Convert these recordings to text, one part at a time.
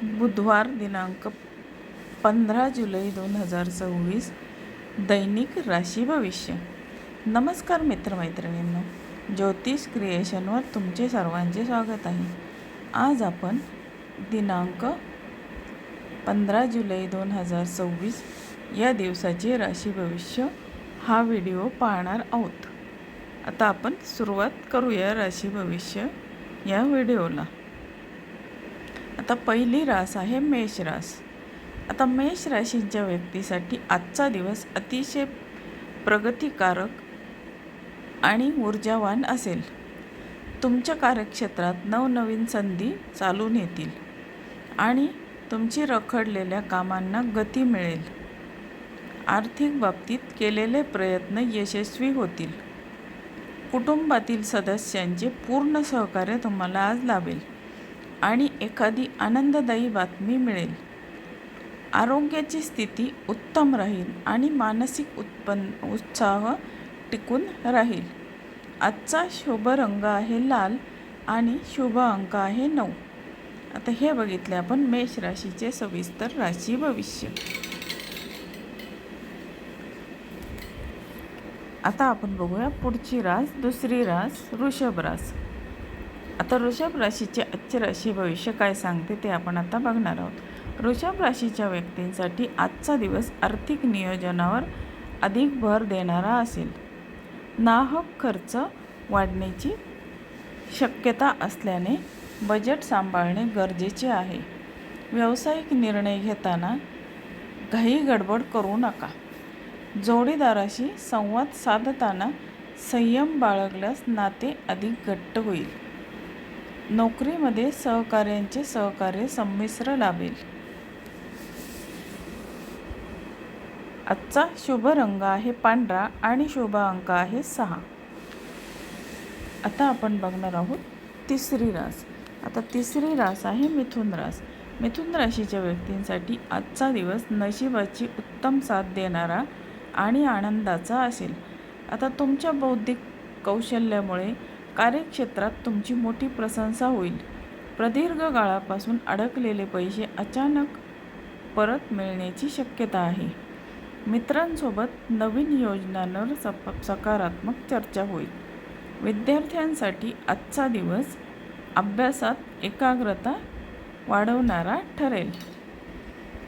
बुधवार दिनांक 15 जुलै 2026 दैनिक राशी भविष्य. नमस्कार मित्रमैत्रिणींनो, ज्योतिष क्रिएशनवर तुमचे सर्वांचे स्वागत आहे. आज आपण दिनांक 15 जुलै 2026 या दिवसाचे राशी भविष्य हा व्हिडिओ पाहणार आहोत. आता आपण सुरुवात करूया राशी भविष्य या व्हिडिओला. आता पहिली रास आहे मेष रास. आता मेष राशीच्या व्यक्तीसाठी आजचा दिवस अतिशय प्रगतिकारक आणि ऊर्जावान असेल. तुमच्या कार्यक्षेत्रात नवनवीन संधी चालून येतील आणि तुमची रखडलेल्या कामांना गती मिळेल. आर्थिक बाबतीत केलेले प्रयत्न यशस्वी होतील. कुटुंबातील सदस्यांचे पूर्ण सहकार्य तुम्हाला आज लाभेल आणि एखादी आनंददायी बातमी मिळेल. आरोग्याची स्थिती उत्तम राहील आणि मानसिक उत्साह टिकून राहील. आजचा शुभ रंग आहे लाल आणि शुभ अंक आहे 9. आता हे बघितले आपण मेष राशीचे सविस्तर राशी भविष्य. आता आपण बघूया पुढची रास, दुसरी रास वृषभ रास. आता वृषभ राशीचे आजचे राशी भविष्य काय सांगते ते आपण आता बघणार आहोत. वृषभ राशीच्या व्यक्तींसाठी आजचा दिवस आर्थिक नियोजनावर अधिक भर देणारा असेल. नाहक खर्च वाढण्याची शक्यता असल्याने बजेट सांभाळणे गरजेचे आहे. व्यावसायिक निर्णय घेताना घाई गडबड करू नका. जोडीदाराशी संवाद साधताना संयम बाळगल्यास नाते अधिक घट्ट होईल. नोकरीमध्ये सहकाऱ्यांचे सहकार्य संमिश्र लाभेल. आजचा शुभ रंग आहे पांढरा आणि शुभ अंक आहे 6. आता आपण बघणार आहोत तिसरी रास. आता तिसरी रास आहे मिथुन रास. मिथुन राशीच्या व्यक्तींसाठी आजचा दिवस नशिबाची उत्तम साथ देणारा आणि आनंदाचा असेल. आता तुमच्या बौद्धिक कौशल्यामुळे कार्यक्षेत्रात तुमची मोठी प्रशंसा होईल. प्रदीर्घ काळापासून अडकलेले पैसे अचानक परत मिळण्याची शक्यता आहे. मित्रांसोबत नवीन योजनांवर सकारात्मक चर्चा होईल. विद्यार्थ्यांसाठी आजचा दिवस अभ्यासात एकाग्रता वाढवणारा ठरेल.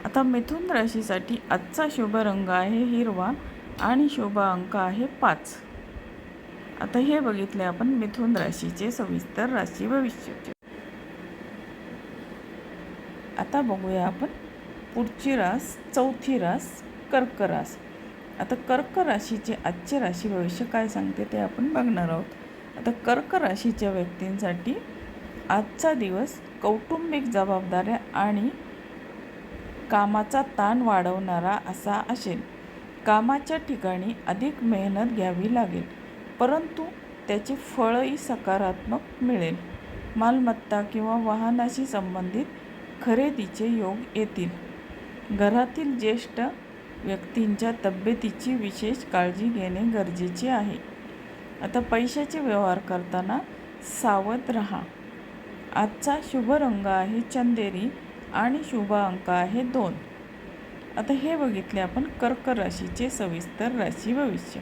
आता मिथुन राशीसाठी आजचा शुभ रंग आहे हिरवा आणि शुभ अंक आहे 5. आता हे बघितले आपण मिथुन राशीचे सविस्तर राशी भविष्य. आता बघूया आपण पुढची रास, चौथी रास कर्क रास. आता कर्क राशीचे आजचे राशी भविष्य काय सांगते ते आपण बघणार आहोत. आता कर्क राशीच्या व्यक्तींसाठी आजचा दिवस कौटुंबिक जबाबदाऱ्या आणि कामाचा ताण वाढवणारा असा असेल. कामाच्या ठिकाणी अधिक मेहनत घ्यावी लागेल, परंतु त्याचे फळही सकारात्मक मिळेल. मालमत्ता किंवा वाहनाशी संबंधित खरेदीचे योग येतील. घरातील ज्येष्ठ व्यक्तींच्या तब्येतीची विशेष काळजी घेणे गरजेचे आहे. आता पैशाचे व्यवहार करताना सावध राहा. आजचा शुभ रंग आहे चंदेरी आणि शुभ अंक आहे 2. आता हे बघितले आपण कर्क राशीचे सविस्तर राशी भविष्य.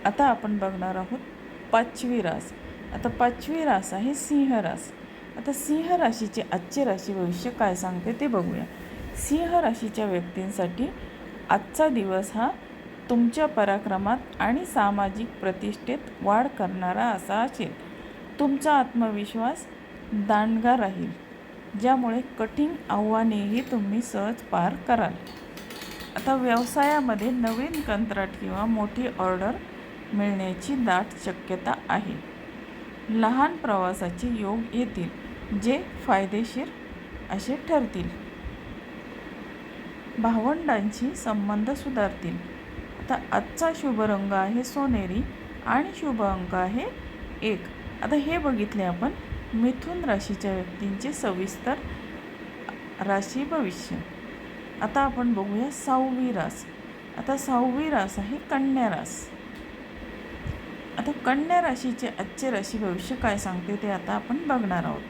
आता आपण बघणार आहोत पाचवी रास. आता पाचवी रास आहे सिंह रास. आता सिंह राशीचे आजचे राशी भविष्य काय सांगते ते बघूया. सिंह राशीच्या व्यक्तींसाठी आजचा दिवस हा तुमच्या पराक्रमात आणि सामाजिक प्रतिष्ठेत वाढ करणारा असा असेल. तुमचा आत्मविश्वास दांडगा राहील, ज्यामुळे कठीण आव्हानेही तुम्ही सहज पार कराल. आता व्यवसायामध्ये नवीन कंत्राट किंवा मोठी ऑर्डर मिळण्याची दाट शक्यता आहे. लहान प्रवासाचे योग येतील, जे फायदेशीर असे ठरतील. भावंडांशी संबंध सुधारतील. आता आजचा शुभ रंग आहे सोनेरी आणि शुभ अंक आहे 1. आता हे बघितले आपण मिथुन राशीच्या व्यक्तींचे सविस्तर राशी भविष्य. आता आपण बघूया 6वी रास. आता 6वी रास आहे कन्या रास. आता कन्या राशीचे आजचे राशी भविष्य काय सांगते ते आता आपण बघणार आहोत.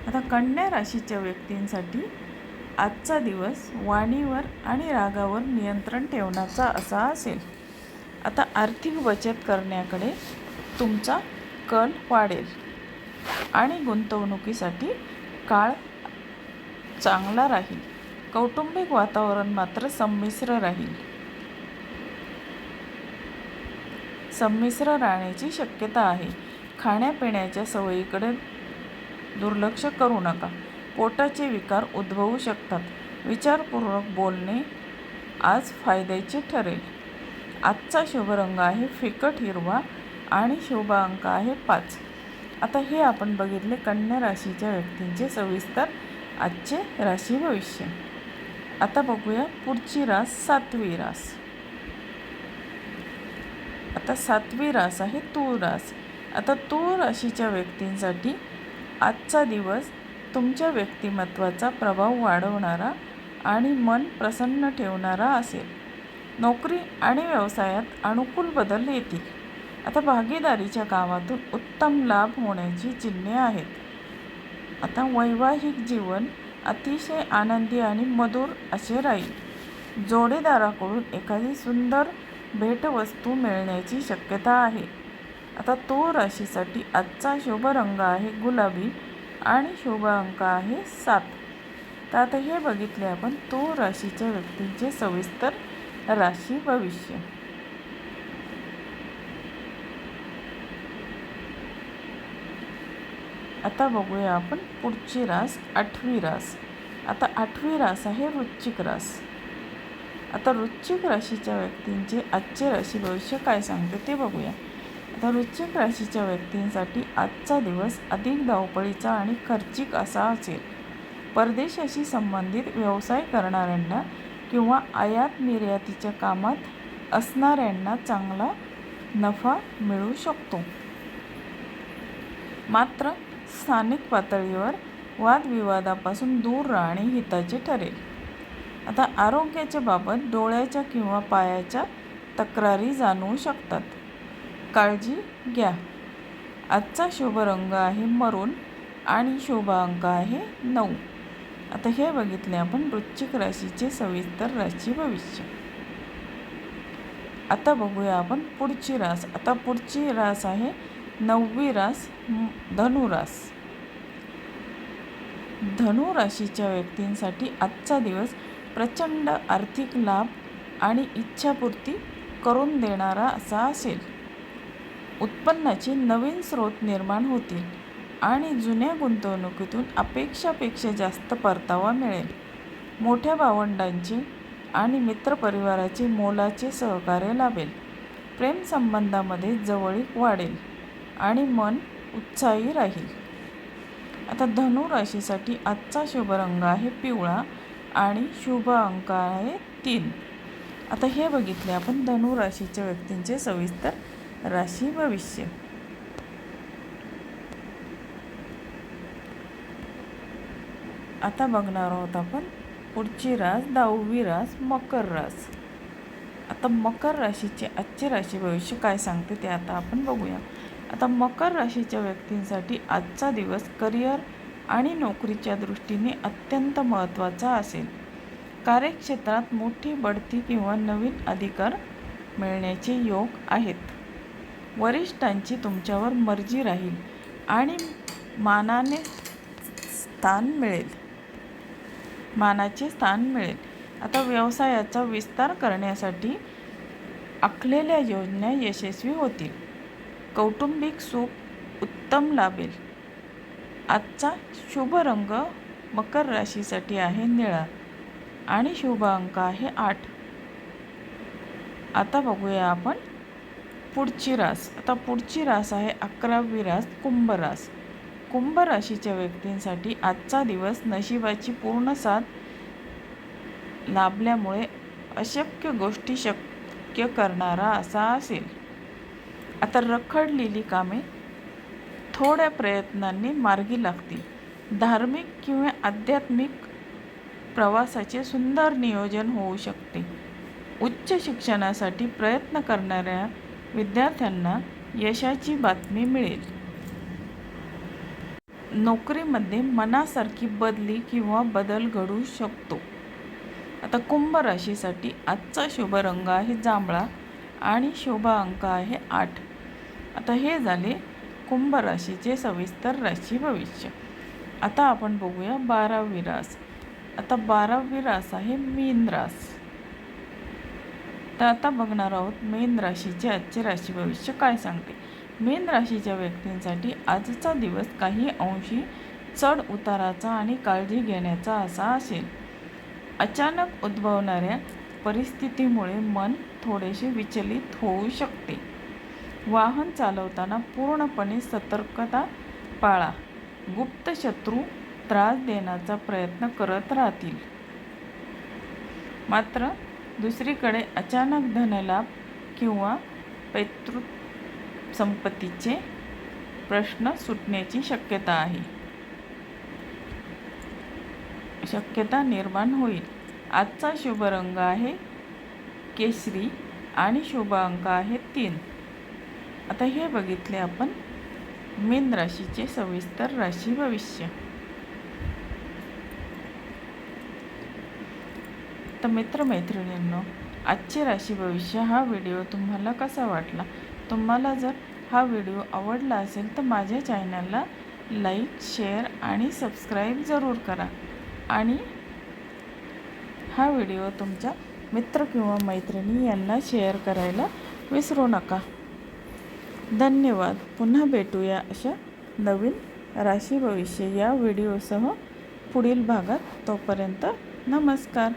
आता कन्या राशीच्या व्यक्तींसाठी आजचा दिवस वाणीवर आणि रागावर नियंत्रण ठेवण्याचा असा असेल. आता आर्थिक बचत करण्याकडे तुमचा कल वाढेल आणि गुंतवणुकीसाठी काळ चांगला राहील. कौटुंबिक वातावरण मात्र संमिश्र राहण्याची शक्यता आहे. खाण्यापिण्याच्या सवयीकडे दुर्लक्ष करू नका. पोटाचे विकार उद्भवू शकतात. विचारपूर्वक बोलणे आज फायद्याचे ठरेल. आजचा शुभ रंग आहे फिकट हिरवा आणि शुभ अंक आहे 5. आता हे आपण बघितले कन्या राशीच्या व्यक्तींचे सविस्तर आजचे राशी भविष्य. आता बघूया पुढची रास 7वी रास. आता 7वी रास आहे तूळ रास. आता तूळ राशीच्या व्यक्तींसाठी आजचा दिवस तुमच्या व्यक्तिमत्वाचा प्रभाव वाढवणारा आणि मन प्रसन्न ठेवणारा असेल. नोकरी आणि व्यवसायात अनुकूल बदल येतील. आता भागीदारीच्या कामातून उत्तम लाभ होण्याची चिन्हे आहेत. आता वैवाहिक जीवन अतिशय आनंदी आणि मधुर असे राहील. जोडीदाराकडून एखादी सुंदर भेटवस्तू मिळण्याची शक्यता आहे. आता तूळ राशीसाठी आजचा शुभ रंग आहे गुलाबी आणि शुभ अंक आहे 7. तर आता हे बघितले आपण तूळ राशीच्या व्यक्तींचे सविस्तर राशी भविष्य. आता बघूया आपण पुढची रास 8वी रास. आता 8वी रास आहे वृश्चिक रास. आता वृश्चिक राशीच्या व्यक्तींचे आजचे राशी भविष्य काय सांगते ते बघूया. आता वृश्चिक राशीच्या व्यक्तींसाठी आजचा दिवस अधिक धावपळीचा आणि खर्चिक असा असेल. परदेशाशी संबंधित व्यवसाय करणाऱ्यांना किंवा आयात निर्यातीच्या कामात असणाऱ्यांना चांगला नफा मिळू शकतो. मात्र स्थानिक पातळीवर वादविवादापासून दूर राहणे हिताचे ठरेल. आता आरोग्याच्या बाबत डोळ्याच्या किंवा पायाच्या तक्रारी जाणवू शकतात. काळजी घ्या. आजचा शुभ रंग आहे मरून आणि शुभ अंक आहे 9. आता हे बघितले आपण वृश्चिक राशीचे सविस्तर राशी भविष्य. आता बघूया आपण पुढची रास. आता पुढची रास आहे 9वी रास धनुरास. धनु राशीच्या व्यक्तींसाठी आजचा दिवस प्रचंड आर्थिक लाभ आणि इच्छापूर्ती करून देणारा असा असेल. उत्पन्नाचे नवीन स्रोत निर्माण होतील आणि जुन्या गुंतवणुकीतून अपेक्षापेक्षा जास्त परतावा मिळेल. मोठ्या भावंडांचे आणि मित्रपरिवाराचे मोलाचे सहकार्य लाभेल. प्रेमसंबंधामध्ये जवळीक वाढेल आणि मन उत्साही राहील. आता धनु राशीसाठी आजचा शुभ रंग आहे पिवळा आणि शुभ अंक आहे 3. आता हे बघितले आपण धनु राशीच्या व्यक्तींचे सविस्तर राशी भविष्य. आता बघणार आहोत आपण पुढची रास 10वी रास मकर रास. आता मकर राशीचे आजचे राशी भविष्य काय सांगते ते आता आपण बघूया. आता मकर राशीच्या व्यक्तींसाठी आजचा दिवस करिअर आणि नोकरीच्या दृष्टीने अत्यंत महत्त्वाचा असेल. कार्यक्षेत्रात मोठी बढती किंवा नवीन अधिकार मिळण्याचे योग आहेत. वरिष्ठांची तुमच्यावर मर्जी राहील आणि मानाचे स्थान मिळेल. आता व्यवसायाचा विस्तार करण्यासाठी आखलेल्या योजना यशस्वी होतील. कौटुंबिक सुख उत्तम लाभेल. आजचा शुभ रंग मकर राशीसाठी आहे निळा आणि शुभ अंक आहे 8. आता बघूया आपण पुढची रास. आता पुढची रास आहे 11वी रास कुंभ रास. कुंभ राशीच्या व्यक्तींसाठी आजचा दिवस नशिबाची पूर्ण साथ लाभल्यामुळे अशक्य गोष्टी शक्य करणारा असा असेल. आता रखडलेली कामे थोड्या प्रयत्नांनी मार्गी लागतील. धार्मिक किंवा आध्यात्मिक प्रवासाचे सुंदर नियोजन होऊ शकते. उच्च शिक्षणासाठी प्रयत्न करणाऱ्या विद्यार्थ्यांना यशाची बातमी मिळेल. नोकरीमध्ये मनासारखी बदली किंवा बदल घडू शकतो. आता कुंभ राशीसाठी आजचा शुभ रंग आहे जांभळा आणि शुभ अंक आहे 8. आता हे झाले कुंभ राशीचे सविस्तर राशी भविष्य. आता आपण बघूया 12वी रास. आता 12वी रास आहे मीन रास. तर आता बघणार आहोत मीन राशीचे आजचे राशी भविष्य काय सांगते. मीन राशीच्या व्यक्तींसाठी आजचा दिवस काही अंशी चढ उताराचा आणि काळजी घेण्याचा असा असेल. अचानक उद्भवणाऱ्या परिस्थितीमुळे मन थोडेसे विचलित होऊ शकते. वाहन चालवताना पूर्णपणे सतर्कता पाळा. गुप्त शत्रू त्रास देण्याचा प्रयत्न करत राहतील. मात्र दुसरीकडे अचानक धनलाभ किंवा पैतृक संपत्तीचे प्रश्न सुटण्याची शक्यता निर्माण होईल. आजचा शुभ रंग आहे केशरी आणि शुभ अंक आहे 3. आता हे बघितले आपण मीन राशीचे सविस्तर राशी भविष्य. तर मित्रमैत्रिणींनो, आजचे राशी भविष्य हा व्हिडिओ तुम्हाला कसा वाटला. तुम्हाला जर हा व्हिडिओ आवडला असेल तर माझ्या चॅनलला लाईक, शेअर आणि सबस्क्राईब जरूर करा आणि हा व्हिडिओ तुमच्या मित्र किंवा मैत्रिणी यांना शेअर करायला विसरू नका. धन्यवाद. पुन्हा भेटूया अशा नवीन राशी भविष्य या व्हिडिओसह पुढील भागात. तोपर्यंत नमस्कार.